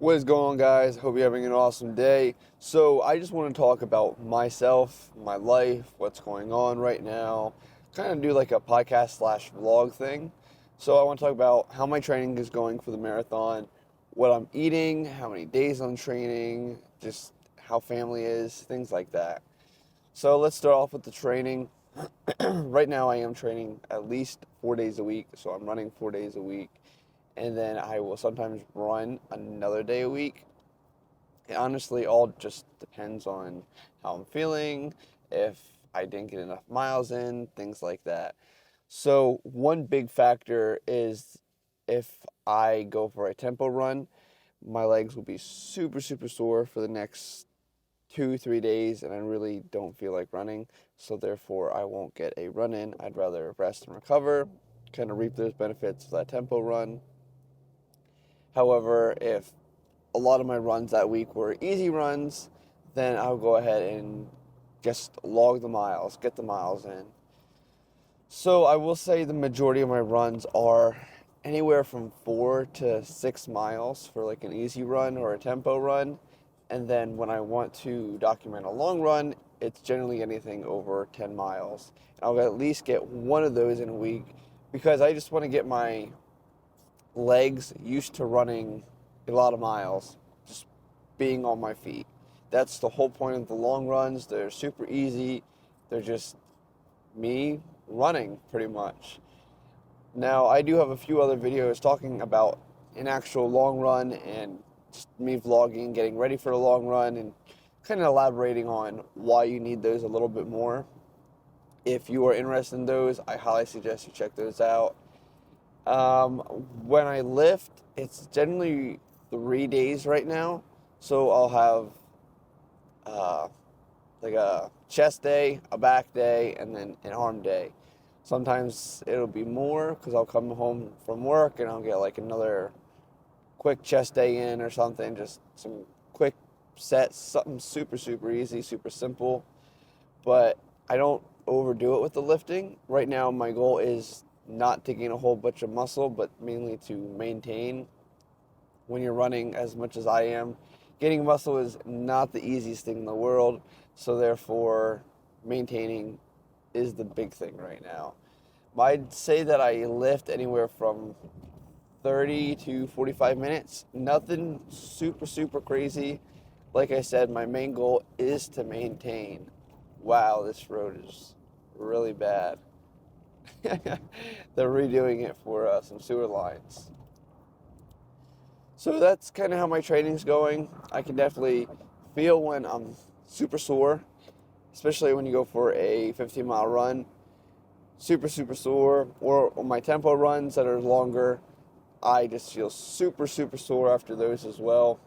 What is going on, guys? Hope you're having an awesome day. So, I just want to talk about myself, my life, what's going on right now. Kind of do like a podcast slash vlog thing. So, I want to talk about how my training is going for the marathon, what I'm eating, how many days I'm training, just how family is, things like that. So, let's start off with the training. Right now, I am training at least 4 days a week. So, I'm running 4 days a week. And then I will sometimes run another day a week. It honestly all just depends on how I'm feeling, if I didn't get enough miles in, things like that. So one big factor is if I go for a tempo run, my legs will be super, super sore for the next 2, 3 days, and I really don't feel like running. So therefore, I won't get a run in. I'd rather rest and recover, kind of reap those benefits of that tempo run. However, if a lot of my runs that week were easy runs, then I'll go ahead and just log the miles, get the miles in. So I will say the majority of my runs are anywhere from 4 to 6 miles for like an easy run or a tempo run. And then when I want to document a long run, it's generally anything over 10 miles. I'll at least get one of those in a week because I just want to get my legs used to running a lot of miles, just being on my feet. That's the whole point of the long runs. They're super easy. They're just me running, pretty much. Now, I do have a few other videos talking about an actual long run and just me vlogging, getting ready for the long run, and kind of elaborating on why you need those a little bit more. If you are interested in those, I highly suggest you check those out. When I lift, it's generally 3 days right now. So I'll have like a chest day, a back day, and then an arm day. Sometimes it'll be more because I'll come home from work and I'll get like another quick chest day in or something. Just some quick sets, something super, super easy, super simple. But I don't overdo it with the lifting. Right now, my goal is not to gain a whole bunch of muscle, but mainly to maintain. When you're running as much as I am, getting muscle is not the easiest thing in the world, so therefore maintaining is the big thing right now. I'd say that I lift anywhere from 30 to 45 minutes. Nothing super, super crazy. Like I said, my main goal is to maintain. Wow, this road is really bad. They're redoing it for some sewer lines. So that's kind of how my training's going. I can definitely feel when I'm super sore, especially when you go for a 15-mile run. Super, super sore. Or on my tempo runs that are longer, I just feel super, super sore after those as well.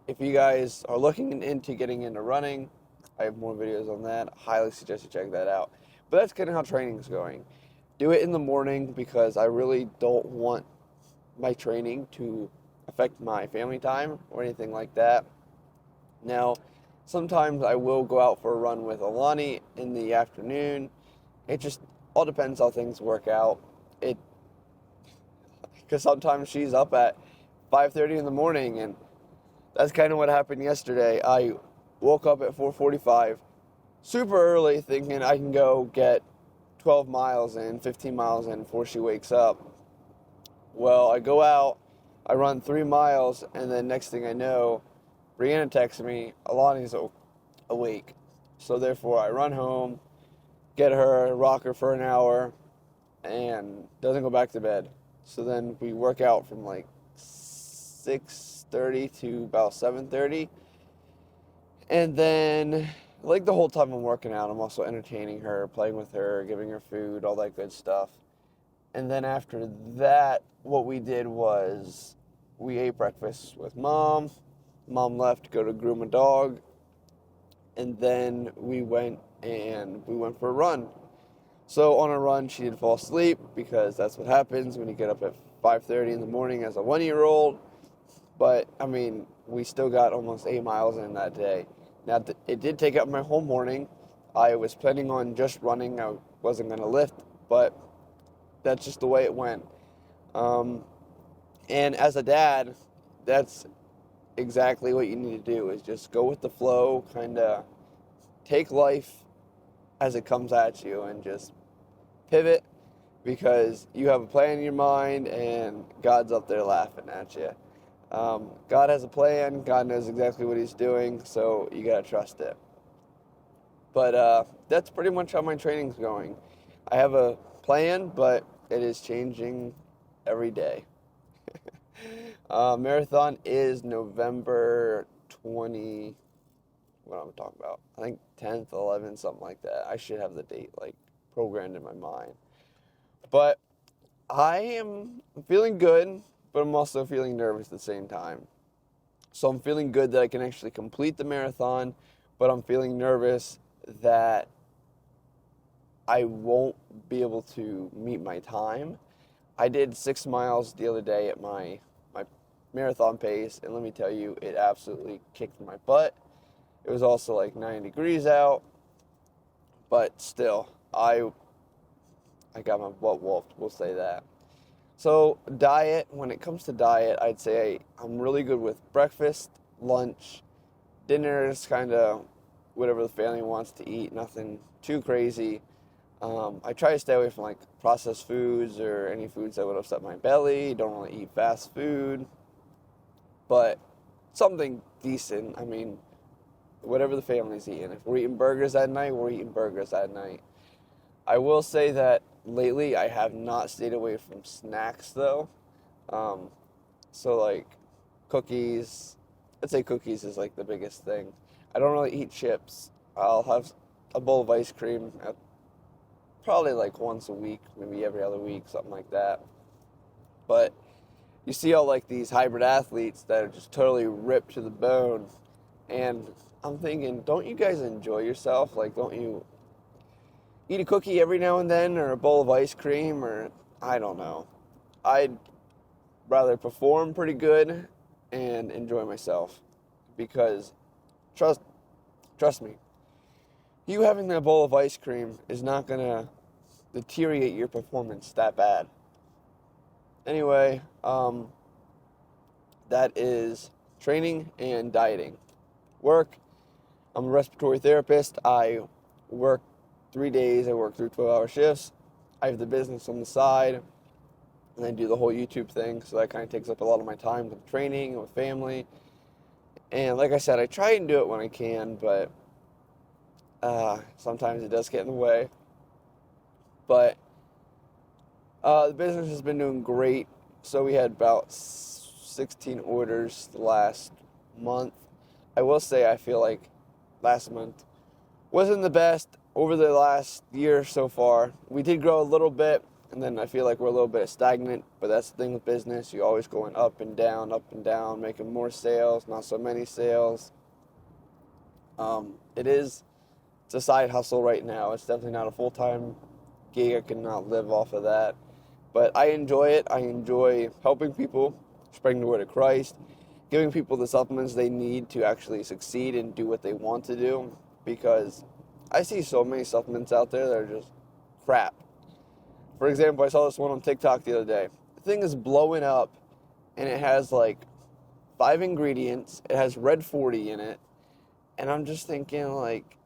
If you guys are looking into getting into running, I have more videos on that. I highly suggest you check that out. But that's kind of how training's going. Do it in the morning because I really don't want my training to affect my family time or anything like that. Now, sometimes I will go out for a run with Alani in the afternoon. It just all depends how things work out. Because sometimes she's up at 5:30 in the morning, and that's kind of what happened yesterday. I woke up at 4:45, super early, thinking I can go get 12 miles in, 15 miles in before she wakes up. Well, I go out, I run 3 miles, and then next thing I know, Brianna texts me, Alani's awake. So therefore, I run home, get her, rock her for an hour, and doesn't go back to bed. So then we work out from like 6:30 to about 7:30. And then, like the whole time I'm working out, I'm also entertaining her, playing with her, giving her food, all that good stuff. And then after that, what we did was we ate breakfast with Mom. Mom left to go to groom a dog. And then we went for a run. So on a run, she did fall asleep because that's what happens when you get up at 5:30 in the morning as a 1-year-old. But, I mean, we still got almost 8 miles in that day. Now, it did take up my whole morning. I was planning on just running. I wasn't going to lift, but that's just the way it went. And as a dad, that's exactly what you need to do, is just go with the flow, kind of take life as it comes at you and just pivot, because you have a plan in your mind and God's up there laughing at you. God has a plan. God knows exactly what he's doing, so you got to trust it. But that's pretty much how my training's going. I have a plan, but it is changing every day. Marathon is November 20, what am I talking about? I think 10th, 11th, something like that. I should have the date like programmed in my mind. But I am feeling good, but I'm also feeling nervous at the same time. So I'm feeling good that I can actually complete the marathon, but I'm feeling nervous that I won't be able to meet my time. I did 6 miles the other day at my marathon pace, and let me tell you, it absolutely kicked my butt. It was also like 9 degrees out, but still, I got my butt whooped, we'll say that. So diet, when it comes to diet, I'd say I'm really good with breakfast, lunch, dinner is kind of whatever the family wants to eat, nothing too crazy. I try to stay away from like processed foods or any foods that would upset my belly. Don't really eat fast food, but something decent. I mean, whatever the family's eating. If we're eating burgers at night, we're eating burgers at night. I will say that lately I have not stayed away from snacks though. So like cookies, I'd say cookies is like the biggest thing. I don't really eat chips. I'll have a bowl of ice cream at probably like once a week, maybe every other week, something like that. But you see all like these hybrid athletes that are just totally ripped to the bone, and I'm thinking, don't you guys enjoy yourself? Like, don't you eat a cookie every now and then, or a bowl of ice cream, or I don't know. I'd rather perform pretty good and enjoy myself, because trust me, you having that bowl of ice cream is not gonna deteriorate your performance that bad. Anyway, that is training and dieting. Work, I'm a respiratory therapist. I work 3 days. I work 12-hour shifts. I have the business on the side, and I do the whole YouTube thing, so that kind of takes up a lot of my time with training and with family. And like I said, I try and do it when I can, but sometimes it does get in the way. But the business has been doing great. So we had about 16 orders the last month. I will say I feel like last month wasn't the best over the last year so far. We did grow a little bit, and then I feel like we're a little bit stagnant, but that's the thing with business. You're always going up and down, making more sales, not so many sales. It's a side hustle right now. It's definitely not a full-time gig. I cannot live off of that. But I enjoy it. I enjoy helping people, spreading the word of Christ, giving people the supplements they need to actually succeed and do what they want to do. Because I see so many supplements out there that are just crap. For example, I saw this one on TikTok the other day. The thing is blowing up, and it has like 5 ingredients. It has Red 40 in it. And I'm just thinking, like,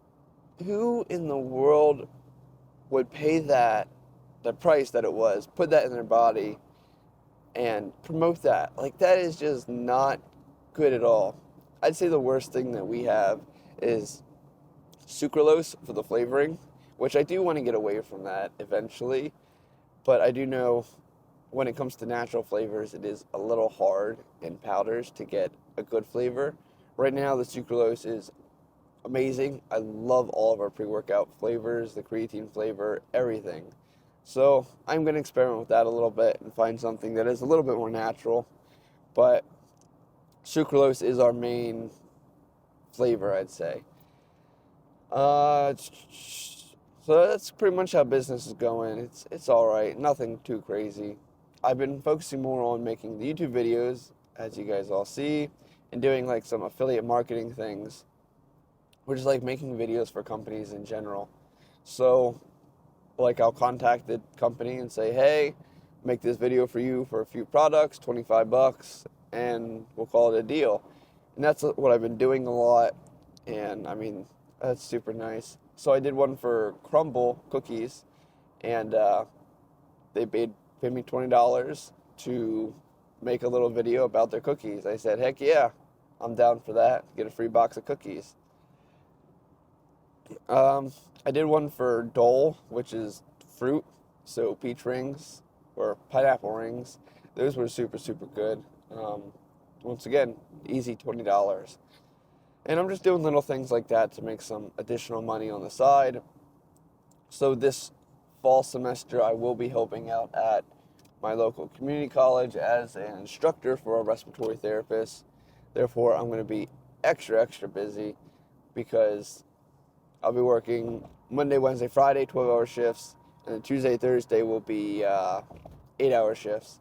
who in the world would pay that, the price that it was, put that in their body, and promote that? Like, that is just not good at all. I'd say the worst thing that we have is sucralose for the flavoring, which I do want to get away from that eventually. But I do know when it comes to natural flavors, it is a little hard in powders to get a good flavor. Right now, the sucralose is amazing. I love all of our pre-workout flavors, the creatine flavor, everything. So I'm going to experiment with that a little bit and find something that is a little bit more natural. But sucralose is our main flavor, I'd say. So that's pretty much how business is going. It's all right. Nothing too crazy. I've been focusing more on making the YouTube videos, as you guys all see, and doing like some affiliate marketing things, which is like making videos for companies in general. So, like, I'll contact the company and say, hey, make this video for you for a few products, $25. and we'll call it a deal. And that's what I've been doing a lot, and I mean, that's super nice. So I did one for Crumble Cookies, and they paid me $20 to make a little video about their cookies. I said, heck yeah, I'm down for that. Get a free box of cookies. I did one for Dole, which is fruit, so peach rings or pineapple rings. Those were super, super good. Once again, easy $20. And I'm just doing little things like that to make some additional money on the side. So this fall semester, I will be helping out at my local community college as an instructor for a respiratory therapist. Therefore, I'm going to be extra, extra busy because I'll be working Monday, Wednesday, Friday, 12-hour shifts, and then Tuesday, Thursday will be 8-hour shifts.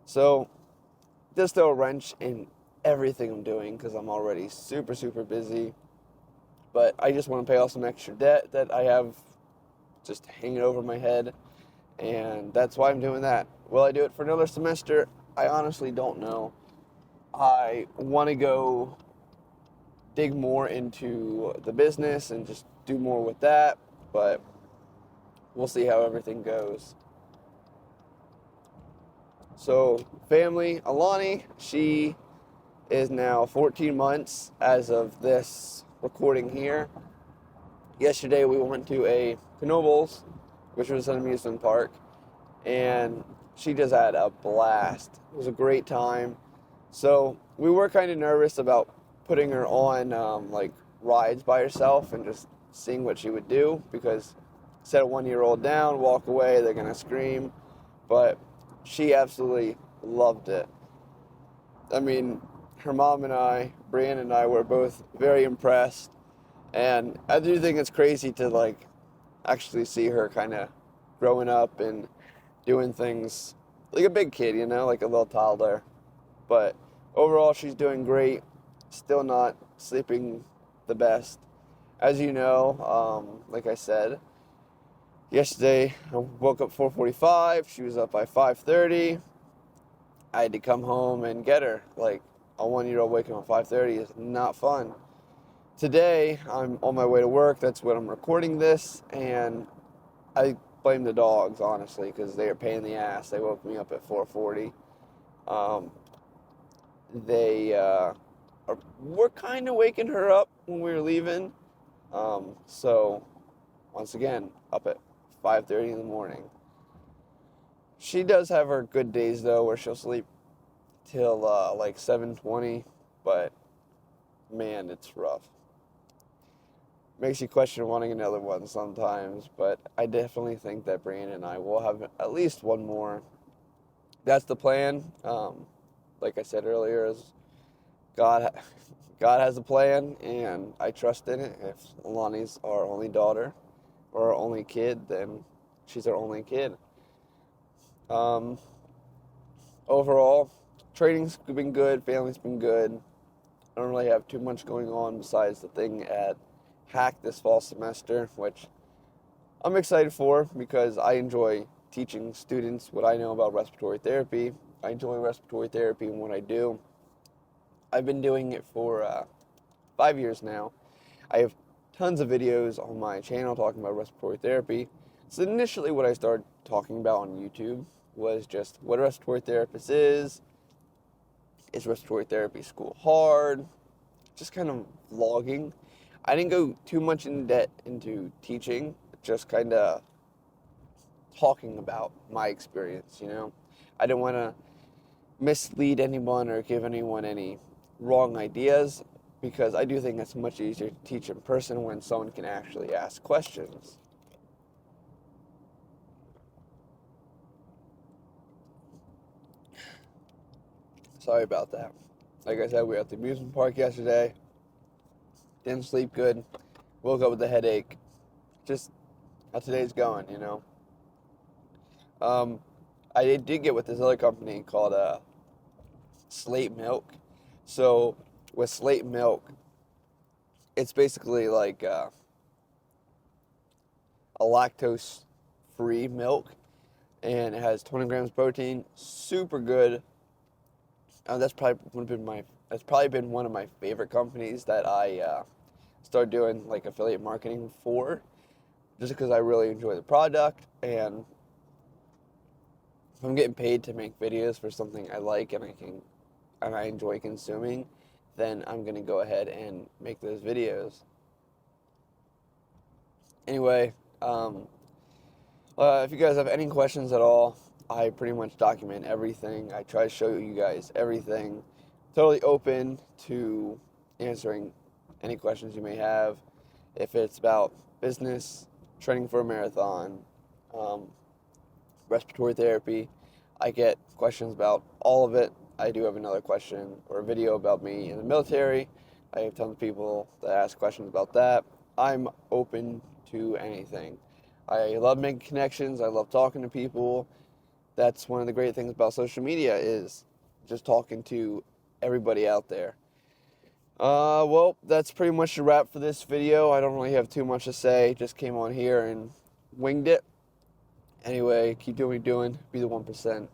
So there's still a wrench in everything I'm doing because I'm already super, super busy. But I just want to pay off some extra debt that I have just hanging over my head, and that's why I'm doing that. Will I do it for another semester? I honestly don't know. I want to go dig more into the business and just do more with that, but we'll see how everything goes. So, family, Alani, she is now 14 months as of this recording here. Yesterday we went to a Knoebels, which was an amusement park, and she just had a blast. It was a great time. So we were kind of nervous about putting her on like rides by herself and just seeing what she would do, because set a 1-year-old down, walk away, they're gonna scream. But she absolutely loved it. I mean, her mom and I, Brianna and I, were both very impressed. And I do think it's crazy to like actually see her kind of growing up and doing things like a big kid, you know, like a little toddler. But overall, she's doing great. Still not sleeping the best. As you know, like I said, yesterday I woke up 4:45. She was up by 5:30. I had to come home and get her. Like, a 1-year-old waking up at 5:30 is not fun. Today, I'm on my way to work. That's when I'm recording this, and I blame the dogs, honestly, because they are a pain in the ass. They woke me up at 4:40. They were kind of waking her up when we were leaving. So, once again, up at 5:30 in the morning. She does have her good days, though, where she'll sleep till like 7:20, but man, it's rough. Makes you question wanting another one sometimes, but I definitely think that Brandon and I will have at least one more. That's the plan. Like I said earlier, is God, God has a plan, and I trust in it. If Alani's our only daughter or our only kid, then she's our only kid. Overall, training's been good, family's been good. I don't really have too much going on besides the thing at Hack this fall semester, which I'm excited for because I enjoy teaching students what I know about respiratory therapy. I enjoy respiratory therapy and what I do. I've been doing it for 5 years now. I have tons of videos on my channel talking about respiratory therapy. So initially what I started talking about on YouTube was just what a respiratory therapist is respiratory therapy school hard, just kind of vlogging. I didn't go too much in depth into teaching, just kind of talking about my experience, you know. I didn't want to mislead anyone or give anyone any wrong ideas, because I do think it's much easier to teach in person when someone can actually ask questions. Sorry about that. Like I said, we were at the amusement park yesterday. Didn't sleep good. Woke up with a headache. Just how today's going, you know. I did get with this other company called Slate Milk. So with Slate Milk, it's basically like a lactose-free milk, and it has 20 grams of protein. Super good. That's probably been one of my favorite companies that I started doing like affiliate marketing for, just because I really enjoy the product, and if I'm getting paid to make videos for something I like and I enjoy consuming, then I'm gonna go ahead and make those videos. Anyway, if you guys have any questions at all, I pretty much document everything. I try to show you guys everything. Totally open to answering any questions you may have. If it's about business, training for a marathon, um, respiratory therapy, I get questions about all of it. I do have another question or a video about me in the military. I have tons of people that ask questions about that. I'm open to anything. I love making connections. I love talking to people. That's one of the great things about social media is just talking to everybody out there. Well, that's pretty much a wrap for this video. I don't really have too much to say. Just came on here and winged it. Anyway, keep doing what you're doing. Be the 1%.